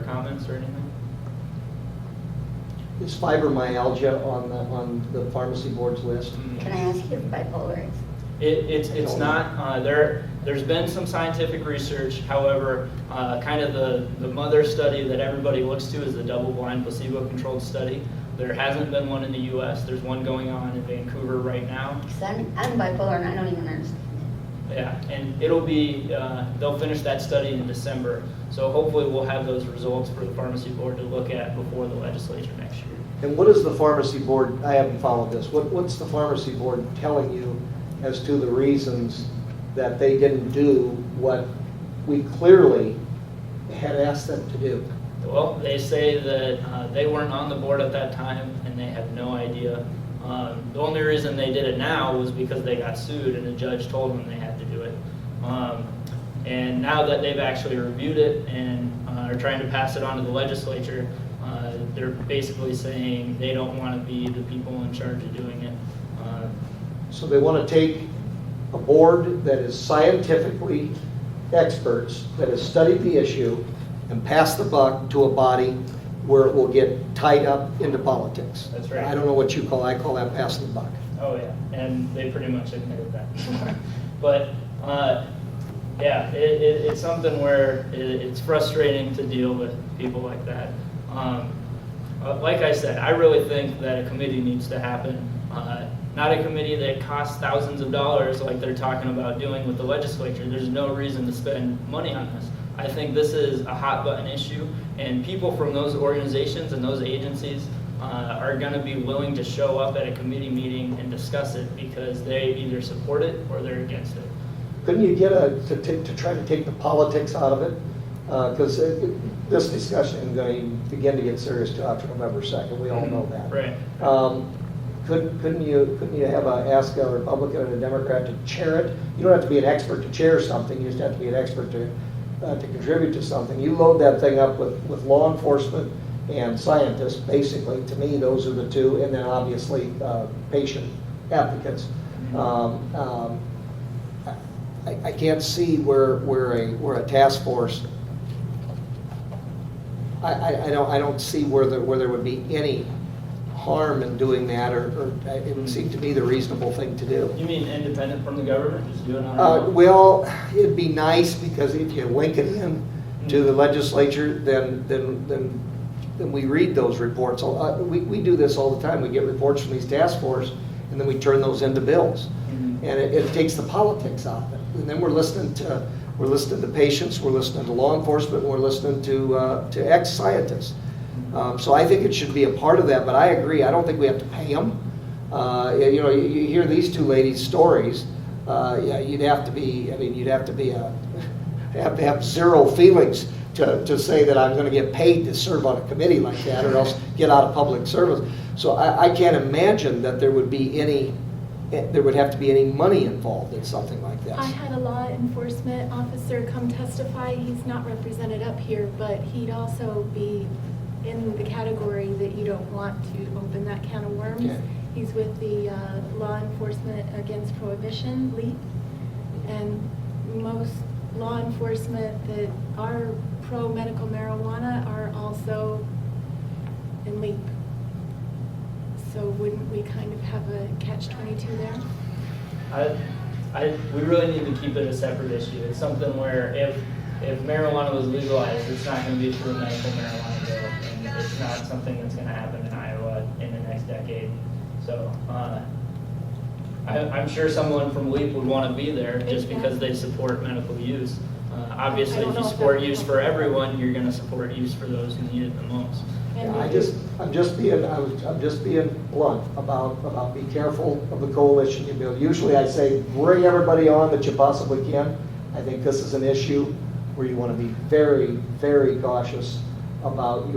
Comments or anything? Is fibromyalgia on the pharmacy board's list? Can I ask you if bipolar is? It's not. There's been some scientific research. However, kind of the mother study that everybody looks to is the double-blind placebo-controlled study. There hasn't been one in the U.S. There's one going on in Vancouver right now. Because I'm bipolar and I don't even understand it. Yeah, and it'll be, they'll finish that study in December. So hopefully we'll have those results for the pharmacy board to look at before the legislature next year. And what is the pharmacy board, I haven't followed this, what's the pharmacy board telling you as to the reasons that they didn't do what we clearly had asked them to do? Well, they say that they weren't on the board at that time and they have no idea. The only reason they did it now was because they got sued and the judge told them they had to do it. And now that they've actually reviewed it and are trying to pass it on to the legislature, they're basically saying they don't want to be the people in charge of doing it. So they want to take a board that is scientifically experts, that has studied the issue, and pass the buck to a body where it will get tied up into politics. That's right. I don't know what you call, I call that passing the buck. Oh yeah, and they pretty much admitted that. But yeah, it's something where it's frustrating to deal with people like that. Like I said, I really think that a committee needs to happen. Not a committee that costs thousands of dollars like they're talking about doing with the legislature. There's no reason to spend money on this. I think this is a hot button issue, and people from those organizations and those agencies are going to be willing to show up at a committee meeting and discuss it because they either support it or they're against it. Couldn't you get to try to take the politics out of it? Because this discussion is going to begin to get serious till after November 2nd. We all know that. Right. Couldn't you ask a Republican and a Democrat to chair it? You don't have to be an expert to chair something. You just have to be an expert to contribute to something. You load that thing up with law enforcement and scientists. Basically, to me, those are the two, and then obviously patient advocates. I can't see where a task force. I don't see where there would be any harm in doing that, or it would seem to be the reasonable thing to do. You mean independent from the government, just doing it on our own? Well, it'd be nice because if you link it in to the legislature, then we read those reports. We do this all the time. We get reports from these task force, and then we turn those into bills, and it takes the politics out of it. And then we're listening to patients, we're listening to law enforcement, and we're listening to ex-scientists. So I think it should be a part of that, but I agree. I don't think we have to pay them. You hear these two ladies' stories. Yeah, you'd have to have zero feelings to say that I'm going to get paid to serve on a committee like that, or else get out of public service. So I can't imagine that there would have to be any money involved in something like this. I had a law enforcement officer come testify. He's not represented up here, but he'd also be in the category that you don't want to open that can of worms. Okay. He's with the Law Enforcement Against Prohibition, LEAP, and most law enforcement that are pro-medical marijuana are also in LEAP. So wouldn't we kind of have a catch-22 there? We really need to keep it a separate issue. It's something where if marijuana was legalized, it's not going to be through a medical marijuana bill, and it's not something that's going to happen in Iowa in the next decade. So I'm sure someone from LEAP would want to be there just because they support medical use. Obviously, if you support use for everyone, you're going to support use for those who need it the most. I'm just being blunt about be careful of the coalition you build. Usually I say bring everybody on that you possibly can. I think this is an issue where you want to be very, very cautious about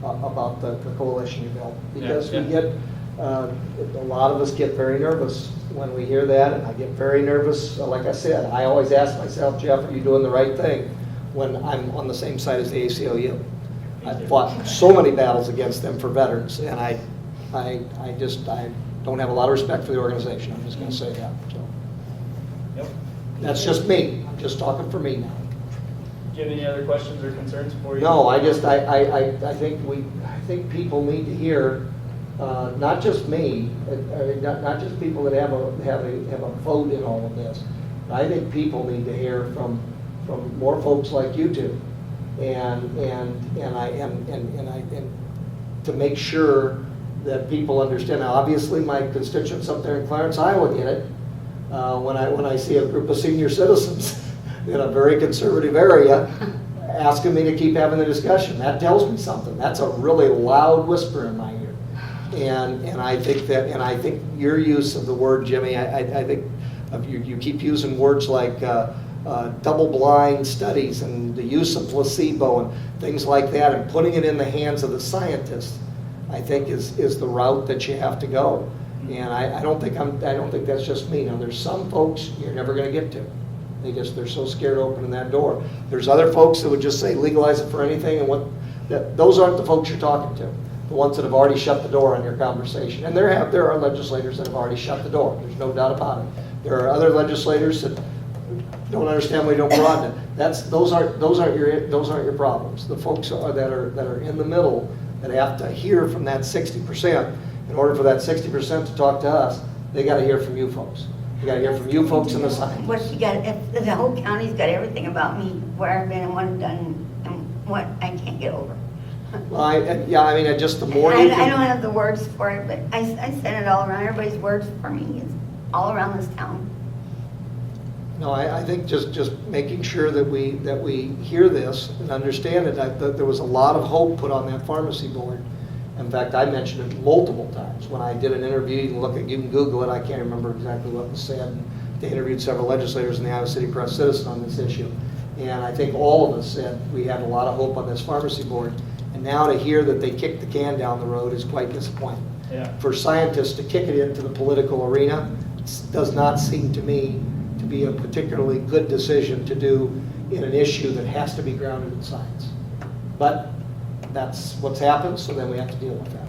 about the coalition you build, because we get a lot of us get very nervous when we hear that, and I get very nervous. Like I said, I always ask myself, Jeff, are you doing the right thing when I'm on the same side as the ACLU? I've fought so many battles against them for veterans, and I don't have a lot of respect for the organization. I'm just going to say that. So. Yep. That's just me. I'm just talking for me now. you have any other questions or concerns for you? No, I think people need to hear, not just me, not just people that have a vote in all of this. I think people need to hear from more folks like you two, and to make sure that people understand. Now, obviously, my constituents up there in Clarence, Iowa, get it. When I see a group of senior citizens in a very conservative area asking me to keep having the discussion, that tells me something. That's a really loud whisper in my ear. And I think your use of the word, Jimmy, I think you keep using words like double-blind studies and the use of placebo and things like that, and putting it in the hands of the scientists, I think is the route that you have to go. And I don't think that's just me. Now, there's some folks you're never going to get to. They're so scared opening that door. There's other folks that would just say legalize it for anything, and those aren't the folks you're talking to. The ones that have already shut the door on your conversation. And there are legislators that have already shut the door. There's no doubt about it. There are other legislators that don't understand why you don't broaden it. Those aren't your problems. The folks that are in the middle that have to hear from that 60%. In order for that 60% to talk to us, they got to hear from you folks. You got to hear from you folks in the science. What you got, if the whole county's got everything about me, where I've been and what I've done, and what I can't get over. Well, just the more I you don't have the words for it, but I send it all around. Everybody's words for me is all around this town. No, I think just making sure that we hear this and understand it. That there was a lot of hope put on that pharmacy board. In fact, I mentioned it multiple times when I did an interview. You can Google it. I can't remember exactly what was said. They interviewed several legislators in the Iowa City Press Citizen on this issue, and I think all of us said we had a lot of hope on this pharmacy board. And now to hear that they kicked the can down the road is quite disappointing. Yeah. For scientists to kick it into the political arena does not seem to me to be a particularly good decision to do in an issue that has to be grounded in science. But that's what's happened, so then we have to deal with that.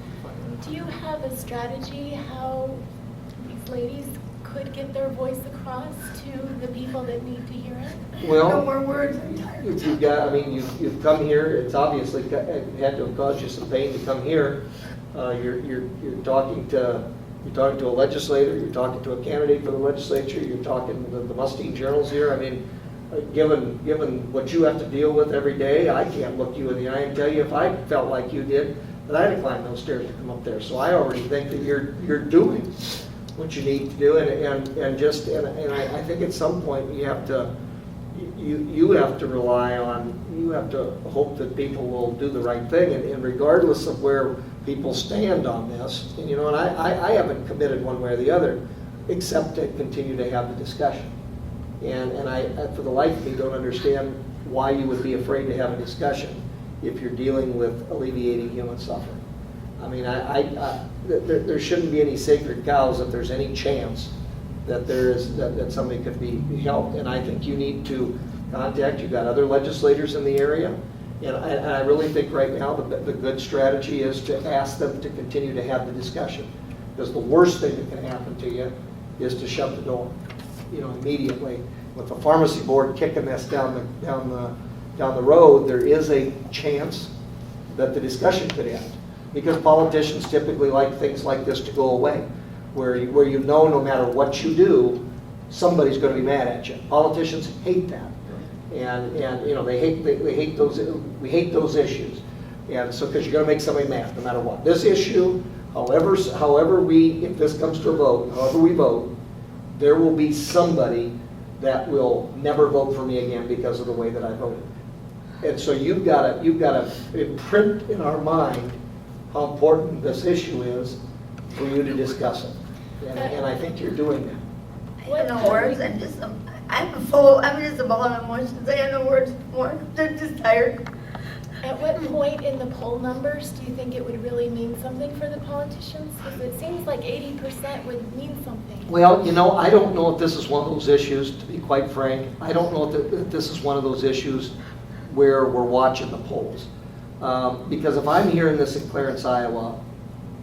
Do you have a strategy how these ladies could get their voice across to the people that need to hear it? No Well, more words, I'm tired. you've come here. It's obviously it had to have caused you some pain to come here. You're talking to a legislator. You're talking to a candidate for the legislature. You're talking to the Muscatine Journal's here. I mean, given what you have to deal with every day, I can't look you in the eye and tell you if I felt like you did that I had to climb those stairs to come up there. So I already think that you're doing what you need to do, and I think at some point you have to rely on, you have to hope that people will do the right thing, and regardless of where people stand on this, and I haven't committed one way or the other, except to continue to have the discussion. And I, for the life of me, don't understand why you would be afraid to have a discussion if you're dealing with alleviating human suffering. I mean, there shouldn't be any sacred cows if there's any chance that that somebody could be helped. And I think you need to contact. You've got other legislators in the area, and I really think right now the good strategy is to ask them to continue to have the discussion, because the worst thing that can happen to you is to shut the door, immediately. With the pharmacy board kicking this down the road, there is a chance that the discussion could end, because politicians typically like things like this to go away, where no matter what you do, somebody's going to be mad at you. Politicians hate that, and they hate those. We hate those issues, and so because you're going to make somebody mad no matter what. This issue, however if this comes to a vote, however we vote, there will be somebody that will never vote for me again because of the way that I voted. And so you've got to imprint in our mind how important this issue is for you to discuss it. And I think you're doing that. I have no words. I'm just a ball of emotions. I have no words more. I'm just tired. At what point in the poll numbers do you think it would really mean something for the politicians? Because it seems like 80% would mean something. Well, I don't know if this is one of those issues, to be quite frank. I don't know if this is one of those issues where we're watching the polls. Because if I'm hearing this in Clarence, Iowa,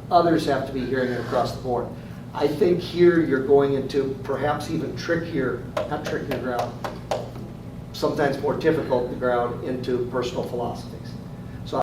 others have to be hearing it across the board. I think here you're going into perhaps even trickier ground. sometimes more difficult to ground into personal philosophy.